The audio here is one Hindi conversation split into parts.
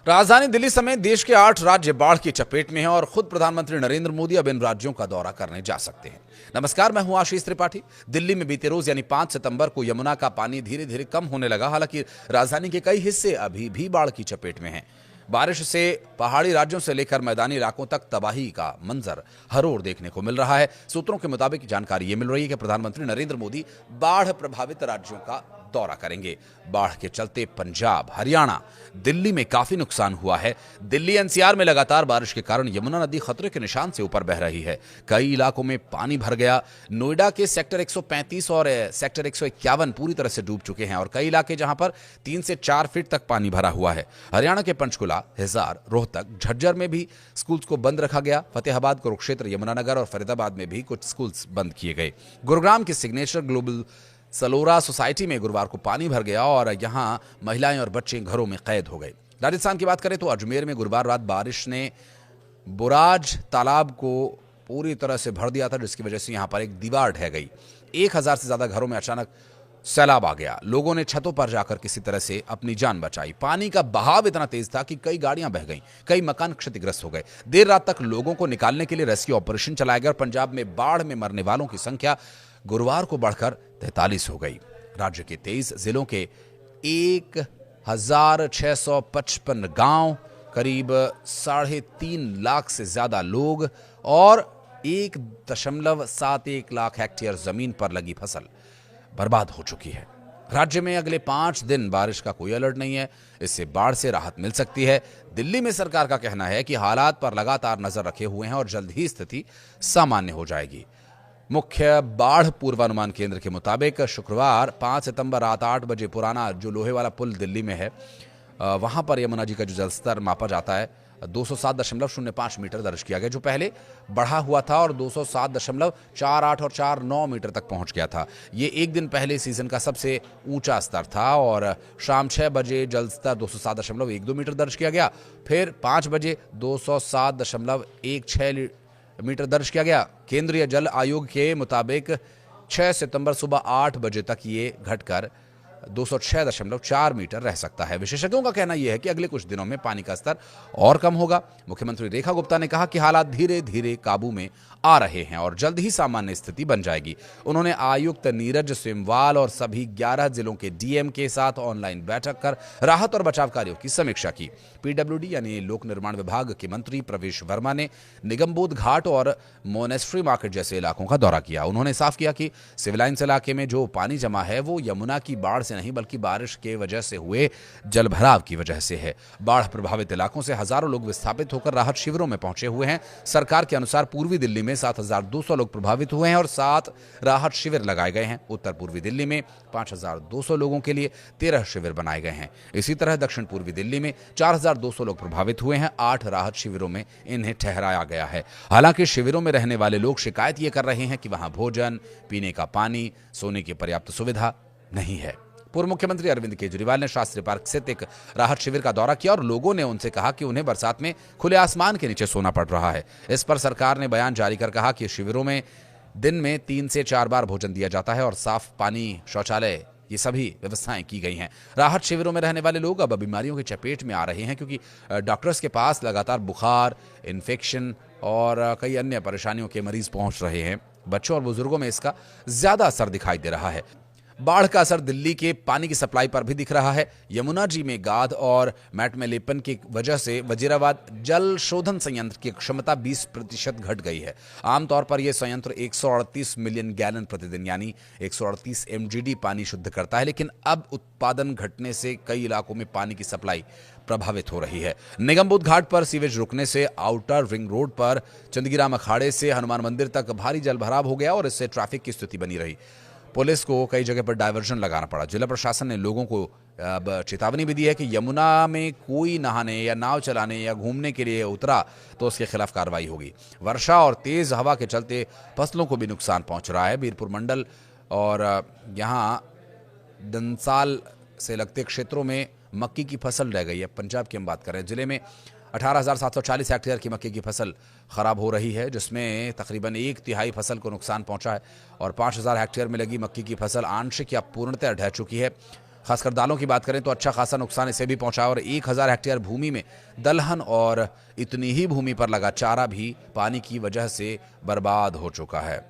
राजधानी दिल्ली समेत देश के 8 राज्य बाढ़ की चपेट में हैं और खुद प्रधानमंत्री नरेंद्र मोदी अब इन राज्यों का दौरा करने जा सकते हैं। नमस्कार, मैं हूं आशीष त्रिपाठी। दिल्ली में बीते रोज यानी 5 सितंबर को यमुना का पानी धीरे धीरे कम होने लगा। हालांकि राजधानी के कई हिस्से अभी भी बाढ़ की चपेट में हैं। बारिश से पहाड़ी राज्यों से लेकर मैदानी इलाकों तक तबाही का मंजर हर ओर देखने को मिल रहा है। सूत्रों के मुताबिक जानकारी ये मिल रही है कि प्रधानमंत्री नरेंद्र मोदी बाढ़ प्रभावित राज्यों का दौरा करेंगे। बाढ़ के चलते पंजाब, हरियाणा, दिल्ली में काफी नुकसान हुआ है। दिल्ली एनसीआर में लगातार बारिश के कारण यमुना नदी खतरे के निशान से ऊपर बह रही है। कई इलाकों में पानी भर गया। नोएडा के सेक्टर 135 और सेक्टर 151 पूरी तरह से डूब चुके हैं और कई इलाके जहां पर 3 से 4 फीट तक पानी भरा हुआ है। हरियाणा के पंचकुला, हिसार, रोहतक, झज्जर में भी स्कूल्स को बंद रखा गया। फतेहाबाद, कुरुक्षेत्र, यमुनानगर और फरीदाबाद में भी कुछ स्कूल्स बंद किए गए। गुरुग्राम के सिग्नेचर ग्लोबल सलोरा सोसाइटी में गुरुवार को पानी भर गया और यहां महिलाएं और बच्चे घरों में कैद हो गए। राजस्थान की बात करें तो अजमेर में गुरुवार रात बारिश ने बुराज तालाब को पूरी तरह से भर दिया था, जिसकी वजह से यहां पर एक दीवार ढह गई। 1000 से ज्यादा घरों में अचानक सैलाब आ गया। लोगों ने छतों पर जाकर किसी तरह से अपनी जान बचाई। पानी का बहाव इतना तेज था कि कई गाड़ियां बह गईं, कई मकान क्षतिग्रस्त हो गए। देर रात तक लोगों को निकालने के लिए रेस्क्यू ऑपरेशन चलाया गया और पंजाब में बाढ़ में मरने वालों की संख्या गुरुवार को बढ़कर 43 हो गई। राज्य के 23 जिलों के 1655 गांव, करीब 3.5 लाख से ज्यादा लोग और 1.71 लाख हेक्टेयर जमीन पर लगी फसल बर्बाद हो चुकी है। राज्य में अगले 5 दिन बारिश का कोई अलर्ट नहीं है। इससे बाढ़ से राहत मिल सकती है। दिल्ली में सरकार का कहना है कि हालात पर लगातार नजर रखे हुए हैं और जल्द ही स्थिति सामान्य हो जाएगी। मुख्य बाढ़ पूर्वानुमान केंद्र के मुताबिक शुक्रवार 5 सितंबर रात 8 बजे पुराना जो लोहे वाला पुल दिल्ली में है, वहां पर यमुना जी का जो जलस्तर मापा जाता है 207.05 मीटर दर्ज किया गया, जो पहले बढ़ा हुआ था और 207.48 और 49 मीटर तक पहुंच गया था। ये एक दिन पहले सीजन का सबसे ऊंचा स्तर था और शाम 6 बजे जलस्तर 207.12 मीटर दर्ज किया गया। फिर 5 बजे 207.16 मीटर दर्ज किया गया। केंद्रीय जल आयोग के मुताबिक 6 सितंबर सुबह 8 बजे तक ये घटकर 206.4 मीटर रह सकता है। विशेषज्ञों का कहना यह है कि अगले कुछ दिनों में पानी का स्तर और कम होगा। मुख्यमंत्री रेखा गुप्ता ने कहा कि हालात धीरे धीरे काबू में आ रहे हैं और जल्द ही सामान्य स्थिति बन जाएगी। उन्होंने आयुक्त नीरज सिमवाल और सभी 11 जिलों के डीएम के साथ ऑनलाइन बैठक कर राहत और बचाव कार्यों की समीक्षा की। पीडब्ल्यूडी यानी लोक निर्माण विभाग के मंत्री प्रवेश वर्मा ने निगमबोध घाट और मोनेस्ट्री मार्केट जैसे इलाकों का दौरा किया। उन्होंने साफ किया कि सिविलाइंस इलाके में जो पानी जमा है वो यमुना की बाढ़ से नहीं बल्कि बारिश के वजह से हुए जलभराव की वजह से है। बाढ़ प्रभावित इलाकों से हजारों लोग विस्थापित होकर राहत शिविरों में पहुंचे हुए हैं। सरकार के अनुसार पूर्वी दिल्ली में 7200 लोग प्रभावित हुए हैं और 7 राहत शिविर लगाए गए हैं। उत्तर पूर्वी दिल्ली में 5200 लोगों के लिए 13 शिविर बनाए गए हैं। इसी तरह दक्षिण पूर्वी दिल्ली में 4200 लोग प्रभावित हुए हैं। 8 राहत शिविरों में इन्हें ठहराया गया है। हालांकि शिविरों में रहने वाले लोग शिकायत ये कर रहे हैं कि वहां भोजन, पीने का पानी, सोने की पर्याप्त सुविधा नहीं है। पूर्व मुख्यमंत्री अरविंद केजरीवाल ने शास्त्री पार्क स्थित एक राहत शिविर का दौरा किया और लोगों ने उनसे कहा कि उन्हें बरसात में खुले आसमान के नीचे सोना पड़ रहा है। इस पर सरकार ने बयान जारी कर कहा कि शिविरों में दिन में 3 से 4 बार भोजन दिया जाता है और साफ पानी, शौचालय, ये सभी व्यवस्थाएं की गई हैं। राहत शिविरों में रहने वाले लोग अब बीमारियों की चपेट में आ रहे हैं क्योंकि डॉक्टर्स के पास लगातार बुखार, इन्फेक्शन और कई अन्य परेशानियों के मरीज पहुंच रहे हैं। बच्चों और बुजुर्गों में इसका ज्यादा असर दिखाई दे रहा है। बाढ़ का असर दिल्ली के पानी की सप्लाई पर भी दिख रहा है। यमुना जी में गाद और मैट में लेपन की वजह से वजीराबाद जल शोधन संयंत्र की क्षमता 20% घट गई है। आमतौर पर यह संयंत्र 138 मिलियन गैलन प्रतिदिन यानी 138 MGD पानी शुद्ध करता है, लेकिन अब उत्पादन घटने से कई इलाकों में पानी की सप्लाई प्रभावित हो रही है। निगमबोध घाट पर सीवेज रुकने से आउटर रिंग रोड पर चंदगीराम अखाड़े से हनुमान मंदिर तक भारी जलभराव हो गया और इससे ट्रैफिक की स्थिति बनी रही। पुलिस को कई जगह पर डायवर्जन लगाना पड़ा। जिला प्रशासन ने लोगों को अब चेतावनी भी दी है कि यमुना में कोई नहाने या नाव चलाने या घूमने के लिए उतरा तो उसके खिलाफ कार्रवाई होगी। वर्षा और तेज हवा के चलते फसलों को भी नुकसान पहुंच रहा है। बीरपुर मंडल और यहां दंसाल से लगते क्षेत्रों में मक्की की फसल रह गई है। पंजाब की हम बात करें, जिले में 18,740 हेक्टेयर की मक्के की फसल खराब हो रही है, जिसमें तकरीबन 1/3 फसल को नुकसान पहुंचा है और 5,000 हेक्टेयर में लगी मक्की की फसल आंशिक या पूर्णतः ढह चुकी है। खासकर दालों की बात करें तो अच्छा खासा नुकसान इसे भी पहुंचा और 1000 हेक्टेयर भूमि में दलहन और इतनी ही भूमि पर लगा चारा भी पानी की वजह से बर्बाद हो चुका है।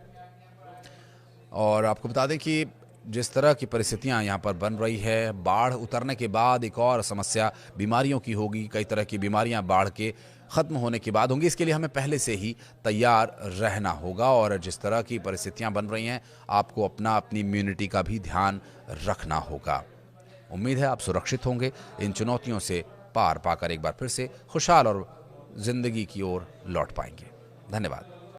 और आपको बता दें कि जिस तरह की परिस्थितियां यहाँ पर बन रही है, बाढ़ उतरने के बाद एक और समस्या बीमारियों की होगी। कई तरह की बीमारियां बाढ़ के ख़त्म होने के बाद होंगी। इसके लिए हमें पहले से ही तैयार रहना होगा और जिस तरह की परिस्थितियां बन रही हैं, आपको अपनी इम्यूनिटी का भी ध्यान रखना होगा। उम्मीद है आप सुरक्षित होंगे, इन चुनौतियों से पार पाकर एक बार फिर से खुशहाल और ज़िंदगी की ओर लौट पाएंगे। धन्यवाद।